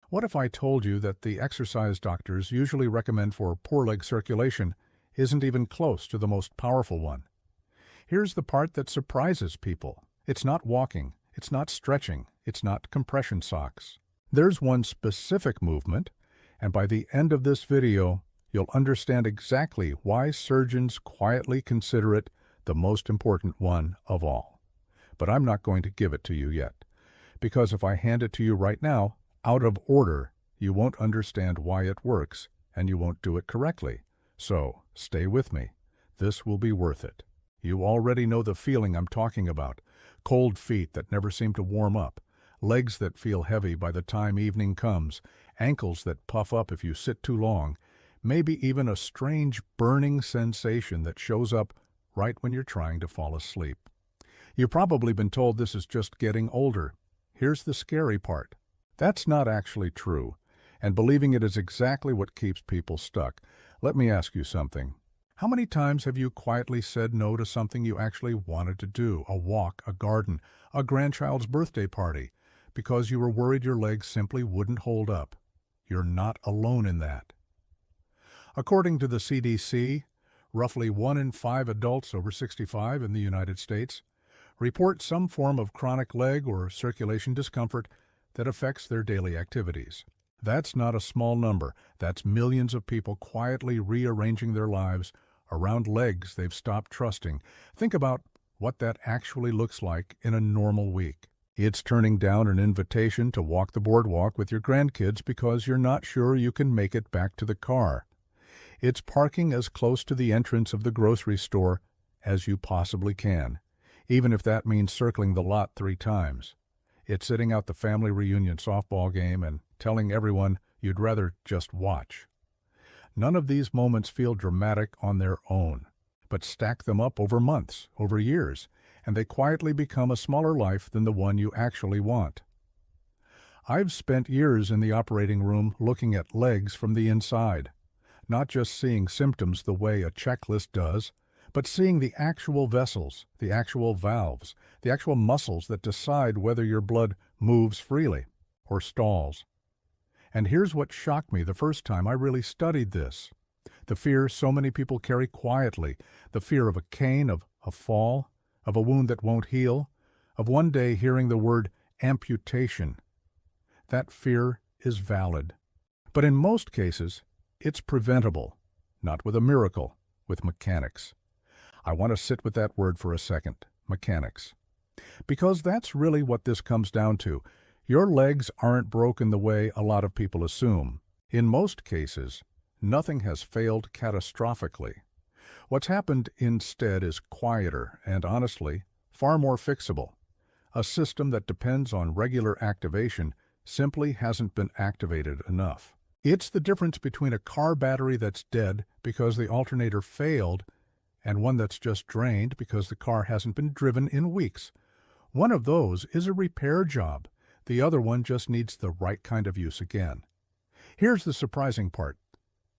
What if I told you that the exercise doctors usually recommend for poor leg circulation isn't even close to the most powerful one? Here's the part that surprises people. It's not walking, it's not stretching, it's not compression socks. There's one specific movement, and by the end of this video, you'll understand exactly why surgeons quietly consider it the most important one of all. But I'm not going to give it to you yet, because if I hand it to you right now, out of order, you won't understand why it works, and you won't do it correctly. So, stay with me. This will be worth it. You already know the feeling I'm talking about. Cold feet that never seem to warm up, legs that feel heavy by the time evening comes, ankles that puff up if you sit too long, maybe even a strange burning sensation that shows up right when you're trying to fall asleep. You've probably been told this is just getting older. Here's the scary part. That's not actually true, and believing it is exactly what keeps people stuck. Let me ask you something. How many times have you quietly said no to something you actually wanted to do, a walk, a garden, a grandchild's birthday party, because you were worried your legs simply wouldn't hold up? You're not alone in that. According to the CDC, roughly 1 in 5 adults over 65 in the United States report some form of chronic leg or circulation discomfort that affects their daily activities. That's not a small number. That's millions of people quietly rearranging their lives around legs they've stopped trusting. Think about what that actually looks like in a normal week. It's turning down an invitation to walk the boardwalk with your grandkids because you're not sure you can make it back to the car. It's parking as close to the entrance of the grocery store as you possibly can, even if that means circling the lot 3 times. It's sitting out the family reunion softball game and telling everyone you'd rather just watch. None of these moments feel dramatic on their own, but stack them up over months, over years, and they quietly become a smaller life than the one you actually want. I've spent years in the operating room looking at legs from the inside, not just seeing symptoms the way a checklist does, but seeing the actual vessels, the actual valves, the actual muscles that decide whether your blood moves freely or stalls. And here's what shocked me the first time I really studied this. The fear so many people carry quietly, the fear of a cane, of a fall, of a wound that won't heal, of one day hearing the word amputation. That fear is valid. But in most cases, it's preventable, not with a miracle, with mechanics. I want to sit with that word for a second, mechanics. Because that's really what this comes down to. Your legs aren't broken the way a lot of people assume. In most cases, nothing has failed catastrophically. What's happened instead is quieter and, honestly, far more fixable. A system that depends on regular activation simply hasn't been activated enough. It's the difference between a car battery that's dead because the alternator failed and one that's just drained because the car hasn't been driven in weeks. One of those is a repair job. The other one just needs the right kind of use again. Here's the surprising part.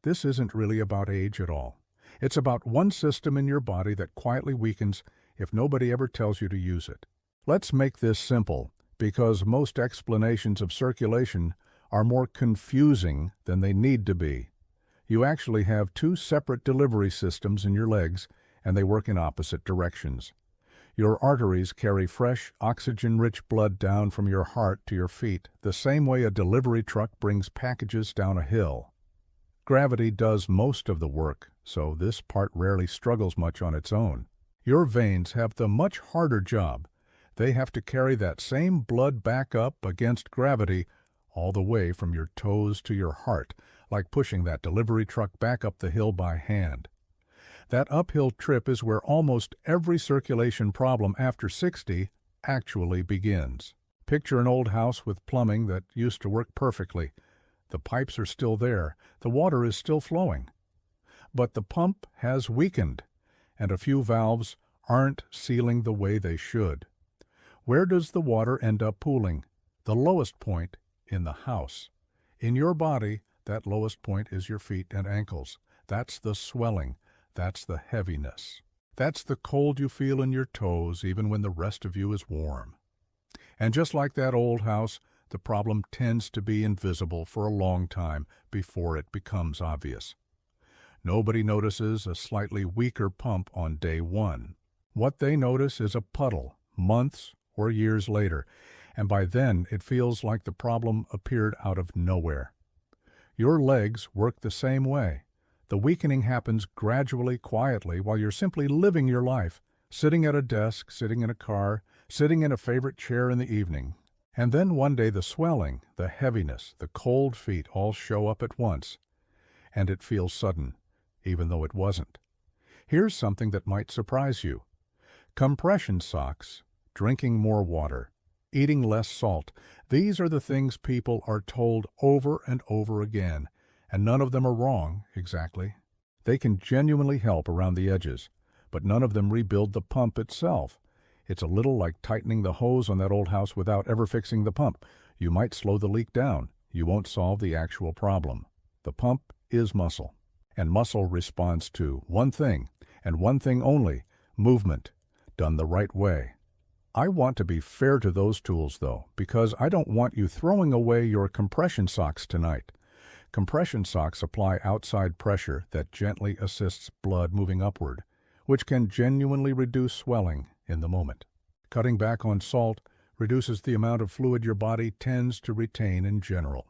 This isn't really about age at all. It's about one system in your body that quietly weakens if nobody ever tells you to use it. Let's make this simple, because most explanations of circulation are more confusing than they need to be. You actually have 2 separate delivery systems in your legs, and they work in opposite directions. Your arteries carry fresh, oxygen-rich blood down from your heart to your feet, the same way a delivery truck brings packages down a hill. Gravity does most of the work, so this part rarely struggles much on its own. Your veins have the much harder job. They have to carry that same blood back up against gravity all the way from your toes to your heart, like pushing that delivery truck back up the hill by hand. That uphill trip is where almost every circulation problem after 60 actually begins. Picture an old house with plumbing that used to work perfectly. The pipes are still there, the water is still flowing. But the pump has weakened, and a few valves aren't sealing the way they should. Where does the water end up pooling? The lowest point in the house. In your body, that lowest point is your feet and ankles. That's the swelling. That's the heaviness. That's the cold you feel in your toes even when the rest of you is warm. And just like that old house, the problem tends to be invisible for a long time before it becomes obvious. Nobody notices a slightly weaker pump on day one. What they notice is a puddle months or years later, and by then it feels like the problem appeared out of nowhere. Your legs work the same way. The weakening happens gradually, quietly, while you're simply living your life, sitting at a desk, sitting in a car, sitting in a favorite chair in the evening. And then one day the swelling, the heaviness, the cold feet all show up at once, and it feels sudden, even though it wasn't. Here's something that might surprise you. Compression socks, drinking more water, eating less salt, these are the things people are told over and over again, and none of them are wrong, exactly. They can genuinely help around the edges, but none of them rebuild the pump itself. It's a little like tightening the hose on that old house without ever fixing the pump. You might slow the leak down. You won't solve the actual problem. The pump is muscle, and muscle responds to one thing, and one thing only, movement, done the right way. I want to be fair to those tools, though, because I don't want you throwing away your compression socks tonight. Compression socks apply outside pressure that gently assists blood moving upward, which can genuinely reduce swelling in the moment. Cutting back on salt reduces the amount of fluid your body tends to retain in general.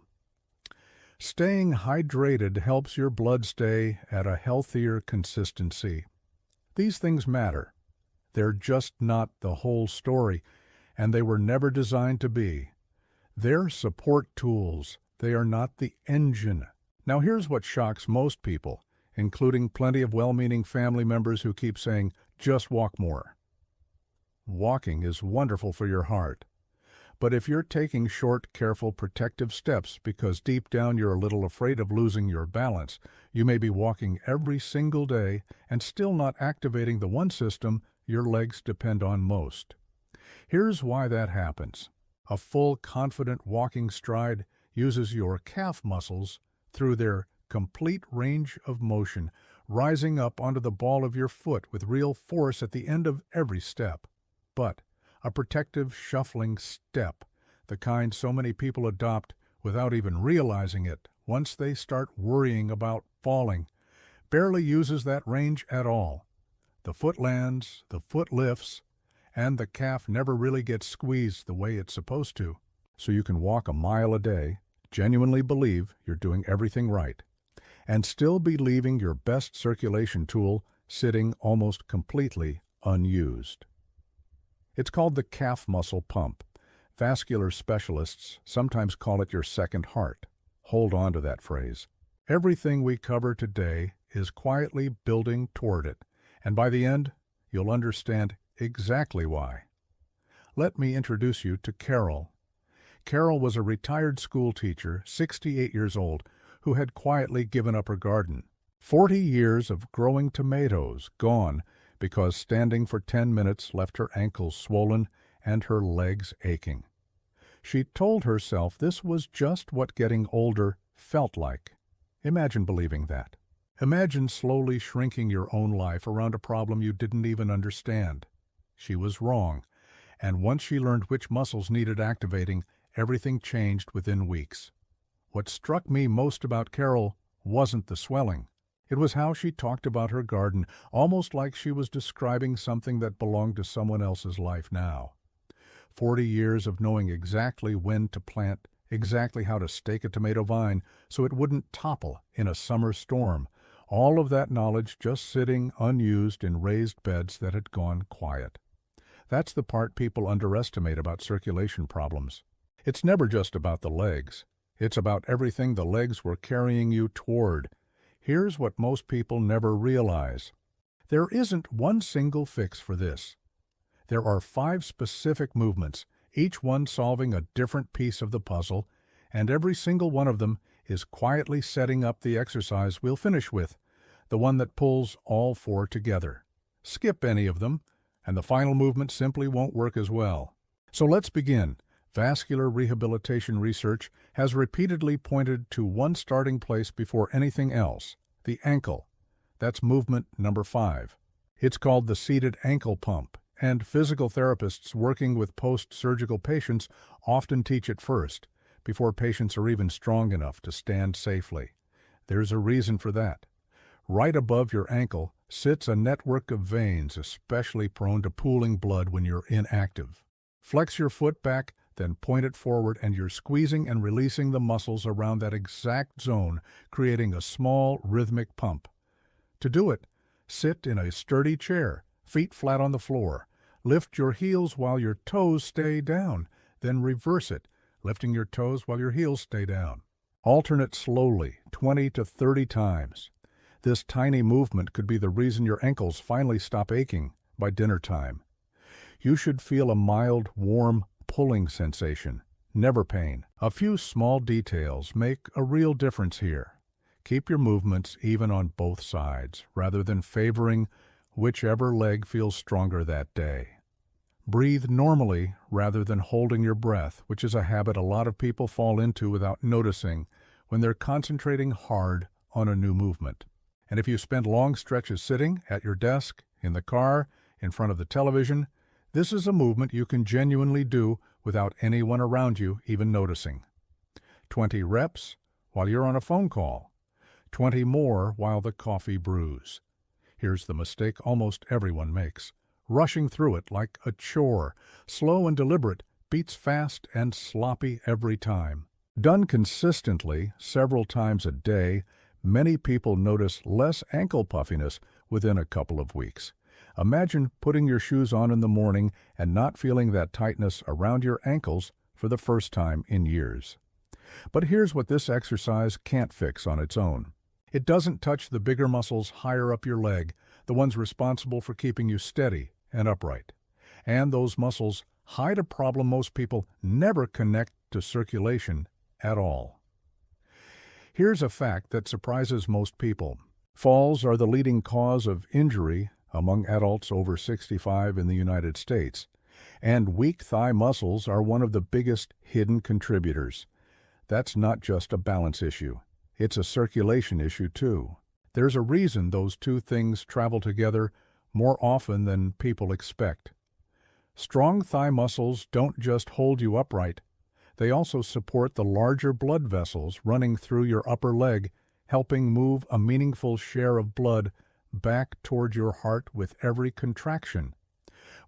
Staying hydrated helps your blood stay at a healthier consistency. These things matter. They're just not the whole story, and they were never designed to be. They're support tools. They are not the engine. Now here's what shocks most people, including plenty of well-meaning family members who keep saying, just walk more. Walking is wonderful for your heart. But if you're taking short, careful, protective steps because deep down you're a little afraid of losing your balance, you may be walking every single day and still not activating the one system your legs depend on most. Here's why that happens. A full, confident walking stride uses your calf muscles through their complete range of motion, rising up onto the ball of your foot with real force at the end of every step. But a protective, shuffling step, the kind so many people adopt without even realizing it once they start worrying about falling, barely uses that range at all. The foot lands, the foot lifts, and the calf never really gets squeezed the way it's supposed to. So you can walk a mile a day, genuinely believe you're doing everything right, and still be leaving your best circulation tool sitting almost completely unused. It's called the calf muscle pump. Vascular specialists sometimes call it your second heart. Hold on to that phrase. Everything we cover today is quietly building toward it, and by the end, you'll understand exactly why. Let me introduce you to Carol. Carol was a retired school teacher, 68 years old, who had quietly given up her garden. 40 years of growing tomatoes gone because standing for 10 minutes left her ankles swollen and her legs aching. She told herself this was just what getting older felt like. Imagine believing that. Imagine slowly shrinking your own life around a problem you didn't even understand. She was wrong, and once she learned which muscles needed activating, everything changed within weeks. What struck me most about Carol wasn't the swelling. It was how she talked about her garden, almost like she was describing something that belonged to someone else's life now. 40 years of knowing exactly when to plant, exactly how to stake a tomato vine so it wouldn't topple in a summer storm. All of that knowledge just sitting unused in raised beds that had gone quiet. That's the part people underestimate about circulation problems. It's never just about the legs. It's about everything the legs were carrying you toward. Here's what most people never realize. There isn't one single fix for this. There are 5 specific movements, each one solving a different piece of the puzzle, and every single one of them is quietly setting up the exercise we'll finish with, the one that pulls all 4 together. Skip any of them, and the final movement simply won't work as well. So let's begin. Vascular rehabilitation research has repeatedly pointed to one starting place before anything else, the ankle. That's movement number 5. It's called the seated ankle pump, and physical therapists working with post-surgical patients often teach it first, before patients are even strong enough to stand safely. There's a reason for that. Right above your ankle sits a network of veins especially prone to pooling blood when you're inactive. Flex your foot back, then point it forward, and you're squeezing and releasing the muscles around that exact zone, creating a small rhythmic pump. To do it, sit in a sturdy chair, feet flat on the floor. Lift your heels while your toes stay down, then reverse it, lifting your toes while your heels stay down. Alternate slowly, 20 to 30 times. This tiny movement could be the reason your ankles finally stop aching by dinner time. You should feel a mild, warm, pulling sensation, never pain. A few small details make a real difference here. Keep your movements even on both sides, rather than favoring whichever leg feels stronger that day. Breathe normally rather than holding your breath, which is a habit a lot of people fall into without noticing when they're concentrating hard on a new movement. And if you spend long stretches sitting at your desk, in the car, in front of the television, this is a movement you can genuinely do without anyone around you even noticing. 20 reps while you're on a phone call. 20 more while the coffee brews. Here's the mistake almost everyone makes. Rushing through it like a chore, slow and deliberate, beats fast and sloppy every time. Done consistently, several times a day, many people notice less ankle puffiness within a couple of weeks. Imagine putting your shoes on in the morning and not feeling that tightness around your ankles for the first time in years. But here's what this exercise can't fix on its own. It doesn't touch the bigger muscles higher up your leg, the ones responsible for keeping you steady and upright. And those muscles hide a problem most people never connect to circulation at all. Here's a fact that surprises most people. Falls are the leading cause of injury among adults over 65 in the United States, and weak thigh muscles are one of the biggest hidden contributors. That's not just a balance issue. It's a circulation issue too. There's a reason those two things travel together more often than people expect. Strong thigh muscles don't just hold you upright. They also support the larger blood vessels running through your upper leg, helping move a meaningful share of blood back toward your heart with every contraction.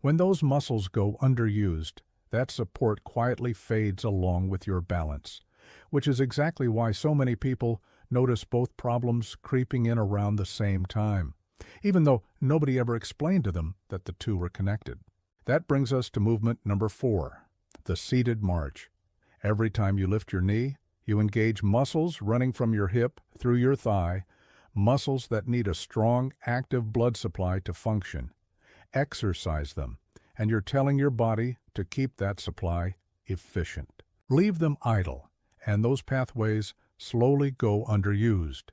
When those muscles go underused, that support quietly fades along with your balance, which is exactly why so many people notice both problems creeping in around the same time, even though nobody ever explained to them that the two were connected. That brings us to movement number 4, the seated march. Every time you lift your knee, you engage muscles running from your hip through your thigh, muscles that need a strong, active blood supply to function. Exercise them, and you're telling your body to keep that supply efficient. Leave them idle, and those pathways slowly go underused.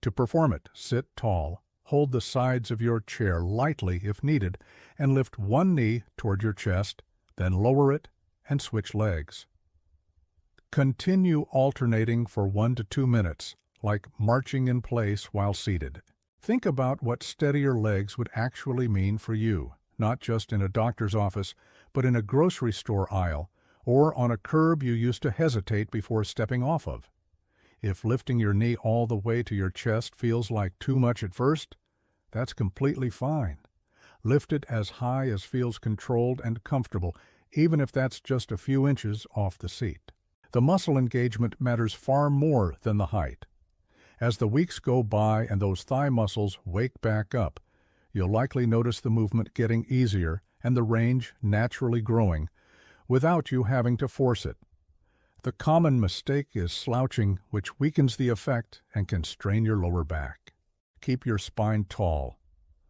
To perform it, sit tall, hold the sides of your chair lightly if needed, and lift one knee toward your chest, then lower it and switch legs. Continue alternating for 1 to 2 minutes, like marching in place while seated. Think about what steadier legs would actually mean for you, not just in a doctor's office, but in a grocery store aisle, or on a curb you used to hesitate before stepping off of. If lifting your knee all the way to your chest feels like too much at first, that's completely fine. Lift it as high as feels controlled and comfortable, even if that's just a few inches off the seat. The muscle engagement matters far more than the height. As the weeks go by and those thigh muscles wake back up, you'll likely notice the movement getting easier and the range naturally growing without you having to force it. The common mistake is slouching, which weakens the effect and can strain your lower back. Keep your spine tall.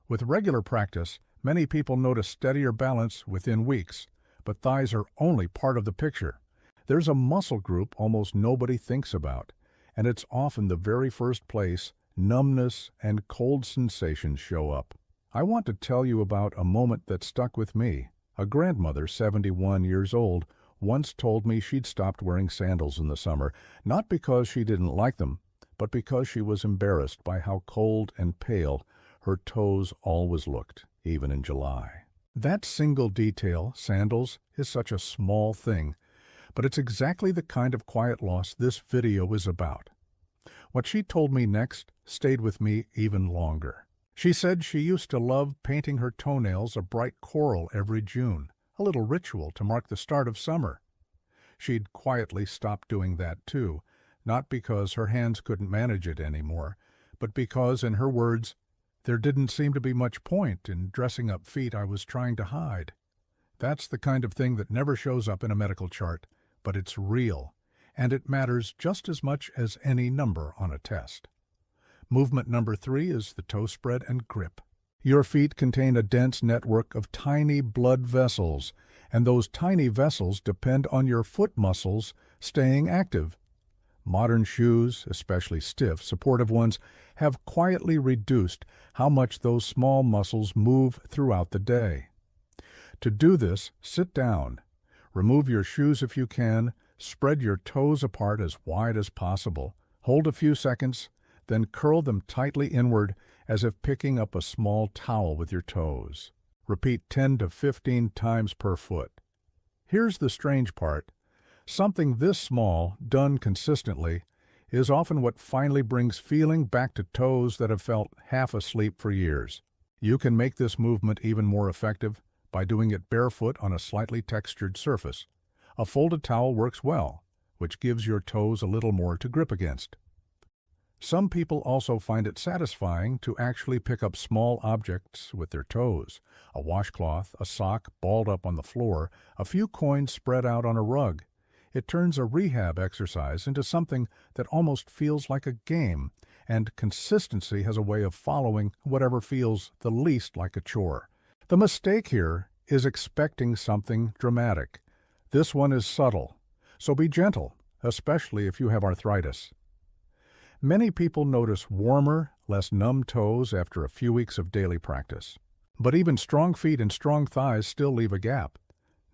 With regular practice, many people notice steadier balance within weeks, but thighs are only part of the picture. There's a muscle group almost nobody thinks about, and it's often the very first place numbness and cold sensations show up. I want to tell you about a moment that stuck with me. A grandmother, 71 years old, once told me she'd stopped wearing sandals in the summer, not because she didn't like them, but because she was embarrassed by how cold and pale her toes always looked, even in July. That single detail, sandals, is such a small thing, But it's exactly the kind of quiet loss this video is about. What she told me next stayed with me even longer. She said she used to love painting her toenails a bright coral every June, a little ritual to mark the start of summer. She'd quietly stopped doing that too, not because her hands couldn't manage it anymore, but because, in her words, there didn't seem to be much point in dressing up feet I was trying to hide. That's the kind of thing that never shows up in a medical chart, but it's real, and it matters just as much as any number on a test. Movement number 3 is the toe spread and grip. Your feet contain a dense network of tiny blood vessels, and those tiny vessels depend on your foot muscles staying active. Modern shoes, especially stiff, supportive ones, have quietly reduced how much those small muscles move throughout the day. To do this, sit down. Remove your shoes if you can, spread your toes apart as wide as possible, hold a few seconds, then curl them tightly inward as if picking up a small towel with your toes. Repeat 10 to 15 times per foot. Here's the strange part. Something this small, done consistently, is often what finally brings feeling back to toes that have felt half asleep for years. You can make this movement even more effective by doing it barefoot on a slightly textured surface. A folded towel works well, which gives your toes a little more to grip against. Some people also find it satisfying to actually pick up small objects with their toes. A washcloth, a sock balled up on the floor, a few coins spread out on a rug. It turns a rehab exercise into something that almost feels like a game, and consistency has a way of following whatever feels the least like a chore. The mistake here is expecting something dramatic. This one is subtle, so be gentle, especially if you have arthritis. Many people notice warmer, less numb toes after a few weeks of daily practice. But even strong feet and strong thighs still leave a gap.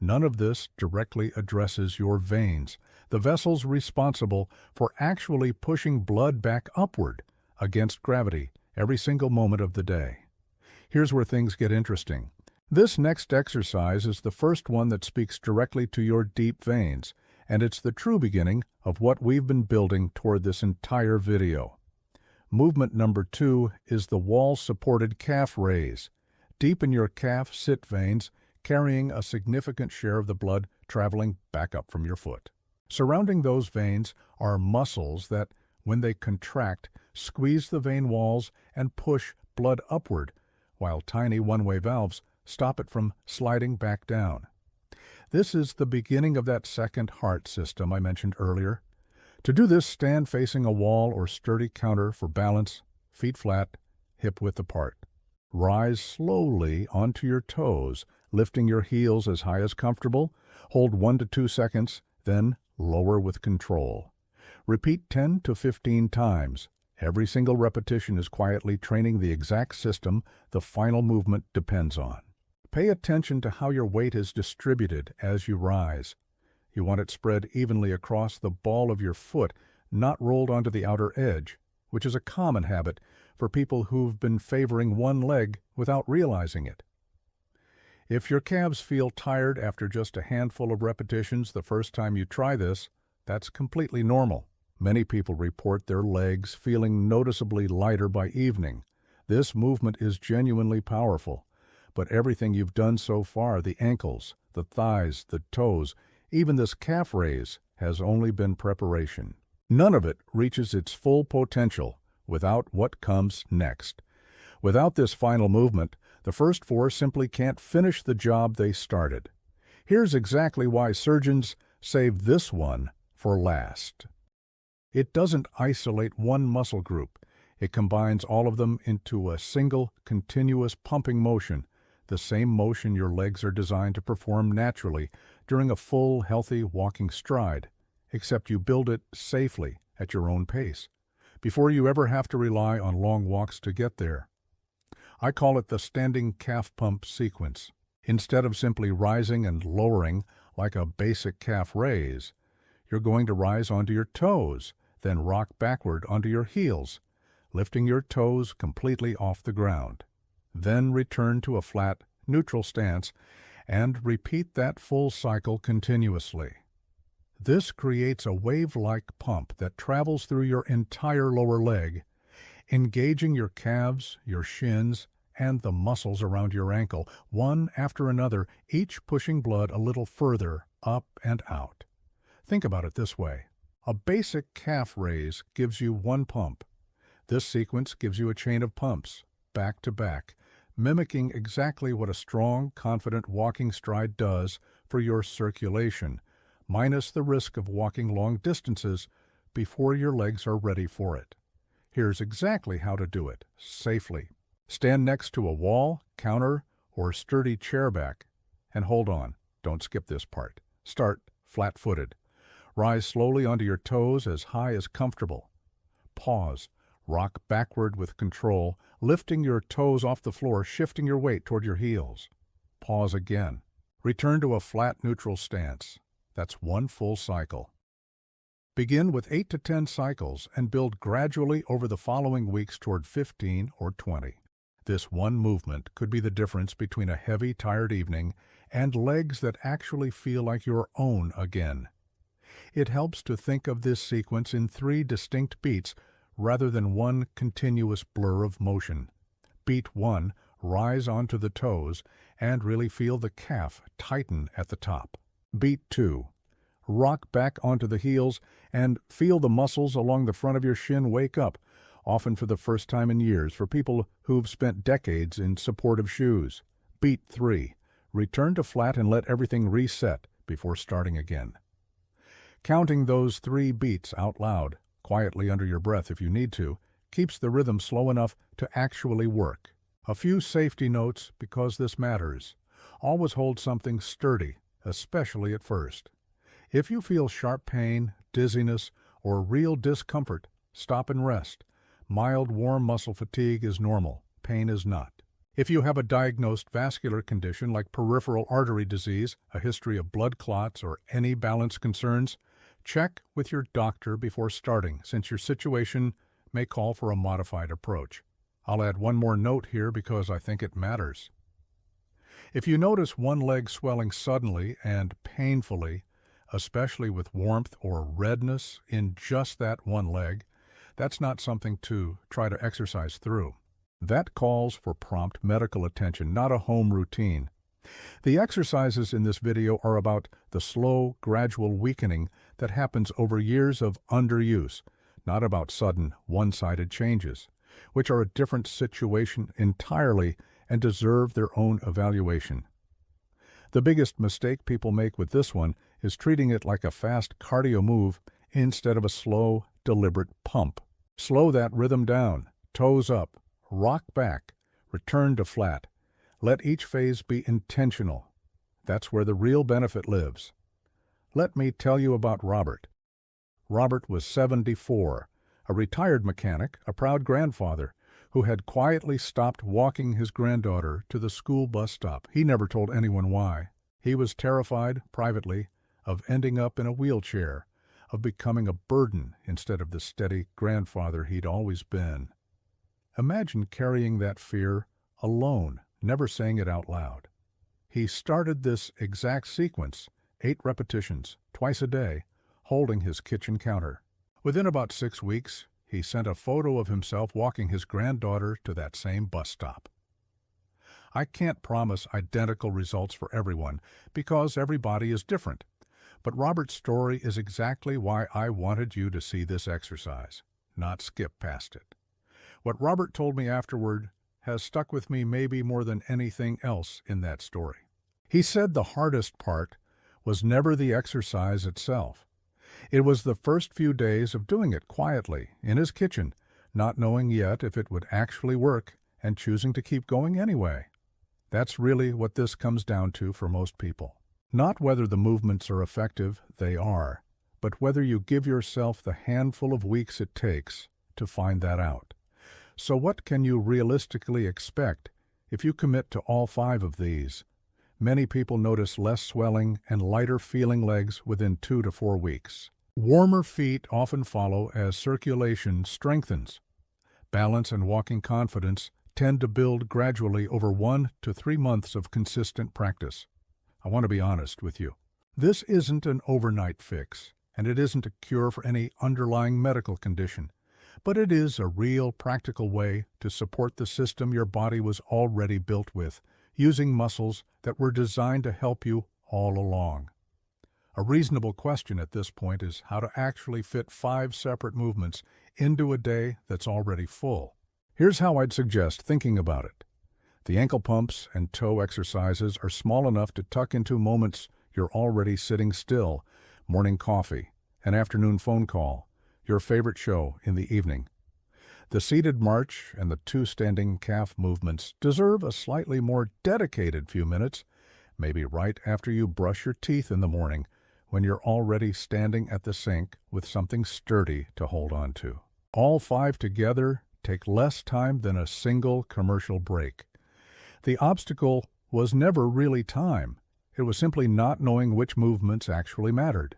None of this directly addresses your veins, the vessels responsible for actually pushing blood back upward against gravity every single moment of the day. Here's where things get interesting. This next exercise is the first one that speaks directly to your deep veins, and it's the true beginning of what we've been building toward this entire video. Movement number 2 is the wall-supported calf raise. Deepen your calf sit veins, carrying a significant share of the blood traveling back up from your foot. Surrounding those veins are muscles that, when they contract, squeeze the vein walls and push blood upward, while tiny one-way valves stop it from sliding back down. This is the beginning of that second heart system I mentioned earlier. To do this, stand facing a wall or sturdy counter for balance, feet flat, hip width apart. Rise slowly onto your toes, lifting your heels as high as comfortable. Hold 1 to 2 seconds, then lower with control. Repeat 10 to 15 times. Every single repetition is quietly training the exact system the final movement depends on. Pay attention to how your weight is distributed as you rise. You want it spread evenly across the ball of your foot, not rolled onto the outer edge, which is a common habit for people who've been favoring one leg without realizing it. If your calves feel tired after just a handful of repetitions the first time you try this, that's completely normal. Many people report their legs feeling noticeably lighter by evening. This movement is genuinely powerful. But everything you've done so far, the ankles, the thighs, the toes, even this calf raise, has only been preparation. None of it reaches its full potential without what comes next. Without this final movement, the first 4 simply can't finish the job they started. Here's exactly why surgeons save this one for last. It doesn't isolate one muscle group. It combines all of them into a single, continuous pumping motion, the same motion your legs are designed to perform naturally during a full, healthy walking stride, except you build it safely at your own pace, before you ever have to rely on long walks to get there. I call it the standing calf pump sequence. Instead of simply rising and lowering like a basic calf raise, you're going to rise onto your toes, then rock backward onto your heels, lifting your toes completely off the ground. Then return to a flat, neutral stance and repeat that full cycle continuously. This creates a wave-like pump that travels through your entire lower leg, engaging your calves, your shins, and the muscles around your ankle, one after another, each pushing blood a little further up and out. Think about it this way. A basic calf raise gives you one pump. This sequence gives you a chain of pumps, back to back, mimicking exactly what a strong, confident walking stride does for your circulation, minus the risk of walking long distances before your legs are ready for it. Here's exactly how to do it, safely. Stand next to a wall, counter, or sturdy chair back. And hold on, don't skip this part. Start flat-footed. Rise slowly onto your toes as high as comfortable. Pause. Rock backward with control, lifting your toes off the floor, shifting your weight toward your heels. Pause again. Return to a flat neutral stance. That's one full cycle. Begin with 8 to 10 cycles and build gradually over the following weeks toward 15 or 20. This one movement could be the difference between a heavy, tired evening and legs that actually feel like your own again. It helps to think of this sequence in 3 distinct beats rather than one continuous blur of motion. Beat 1, rise onto the toes and really feel the calf tighten at the top. Beat 2, rock back onto the heels and feel the muscles along the front of your shin wake up, often for the first time in years for people who've spent decades in supportive shoes. Beat 3, return to flat and let everything reset before starting again. Counting those 3 beats out loud, quietly under your breath if you need to, keeps the rhythm slow enough to actually work. A few safety notes because this matters. Always hold something sturdy, especially at first. If you feel sharp pain, dizziness, or real discomfort, stop and rest. Mild warm muscle fatigue is normal. Pain is not. If you have a diagnosed vascular condition like peripheral artery disease, a history of blood clots, or any balance concerns, check with your doctor before starting, since your situation may call for a modified approach. I'll add one more note here because I think it matters. If you notice one leg swelling suddenly and painfully, especially with warmth or redness in just that one leg, that's not something to try to exercise through. That calls for prompt medical attention, not a home routine. The exercises in this video are about the slow, gradual weakening that happens over years of underuse, not about sudden, one-sided changes, which are a different situation entirely and deserve their own evaluation. The biggest mistake people make with this one is treating it like a fast cardio move instead of a slow, deliberate pump. Slow that rhythm down, toes up, rock back, return to flat. Let each phase be intentional. That's where the real benefit lives. Let me tell you about Robert. Robert was 74, a retired mechanic, a proud grandfather, who had quietly stopped walking his granddaughter to the school bus stop. He never told anyone why. He was terrified, privately, of ending up in a wheelchair, of becoming a burden instead of the steady grandfather he'd always been. Imagine carrying that fear alone, never saying it out loud. He started this exact sequence, 8 repetitions, twice a day, holding his kitchen counter. Within about 6 weeks, he sent a photo of himself walking his granddaughter to that same bus stop. I can't promise identical results for everyone because every body is different, but Robert's story is exactly why I wanted you to see this exercise, not skip past it. What Robert told me afterward has stuck with me maybe more than anything else in that story. He said the hardest part was never the exercise itself. It was the first few days of doing it quietly, in his kitchen, not knowing yet if it would actually work and choosing to keep going anyway. That's really what this comes down to for most people. Not whether the movements are effective, they are, but whether you give yourself the handful of weeks it takes to find that out. So what can you realistically expect if you commit to all 5 of these? Many people notice less swelling and lighter feeling legs within 2 to 4 weeks. Warmer feet often follow as circulation strengthens. Balance and walking confidence tend to build gradually over 1 to 3 months of consistent practice. I want to be honest with you. This isn't an overnight fix, and it isn't a cure for any underlying medical condition, but it is a real practical way to support the system your body was already built with, using muscles that were designed to help you all along. A reasonable question at this point is how to actually fit 5 separate movements into a day that's already full. Here's how I'd suggest thinking about it. The ankle pumps and toe exercises are small enough to tuck into moments you're already sitting still, morning coffee, an afternoon phone call, your favorite show in the evening. The seated march and the 2 standing calf movements deserve a slightly more dedicated few minutes, maybe right after you brush your teeth in the morning, when you're already standing at the sink with something sturdy to hold on to. All 5 together take less time than a single commercial break. The obstacle was never really time. It was simply not knowing which movements actually mattered.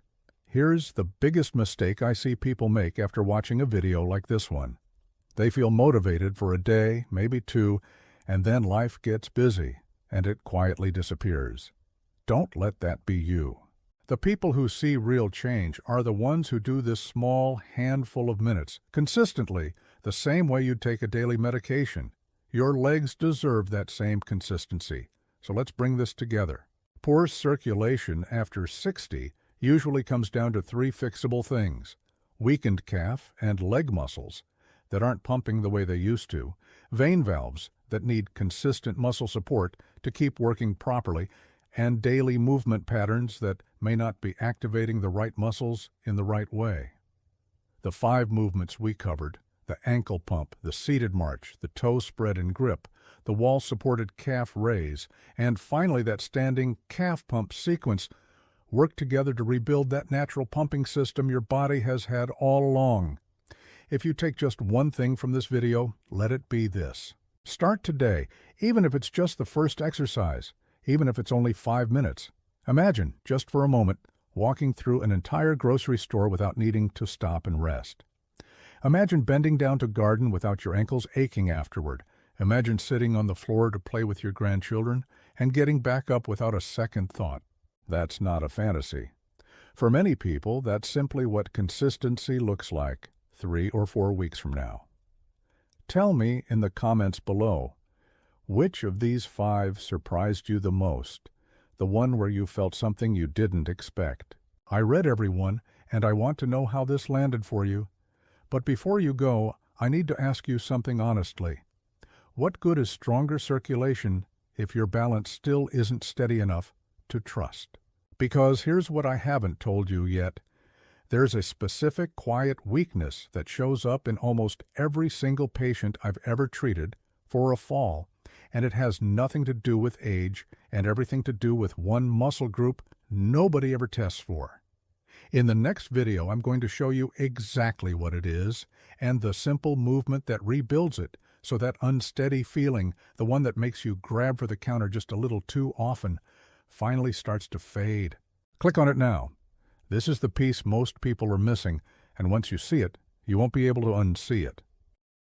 Here's the biggest mistake I see people make after watching a video like this one. They feel motivated for a day, maybe 2, and then life gets busy, and it quietly disappears. Don't let that be you. The people who see real change are the ones who do this small handful of minutes, consistently, the same way you'd take a daily medication. Your legs deserve that same consistency, so let's bring this together. Poor circulation after 60 usually comes down to 3 fixable things: weakened calf and leg muscles that aren't pumping the way they used to, vein valves that need consistent muscle support to keep working properly, and daily movement patterns that may not be activating the right muscles in the right way. The 5 movements we covered, the ankle pump, the seated march, the toe spread and grip, the wall-supported calf raise, and finally that standing calf pump sequence, work together to rebuild that natural pumping system your body has had all along. If you take just one thing from this video, let it be this. Start today, even if it's just the first exercise, even if it's only 5 minutes. Imagine, just for a moment, walking through an entire grocery store without needing to stop and rest. Imagine bending down to garden without your ankles aching afterward. Imagine sitting on the floor to play with your grandchildren and getting back up without a second thought. That's not a fantasy. For many people, that's simply what consistency looks like 3 or 4 weeks from now. Tell me in the comments below, which of these 5 surprised you the most? The one where you felt something you didn't expect. I read every one, and I want to know how this landed for you. But before you go, I need to ask you something honestly. What good is stronger circulation if your balance still isn't steady enough to trust? Because here's what I haven't told you yet. There's a specific quiet weakness that shows up in almost every single patient I've ever treated for a fall, and it has nothing to do with age and everything to do with one muscle group nobody ever tests for. In the next video, I'm going to show you exactly what it is and the simple movement that rebuilds it, so that unsteady feeling, the one that makes you grab for the counter just a little too often, finally starts to fade. Click on it now. This is the piece most people are missing, and once you see it, you won't be able to unsee it.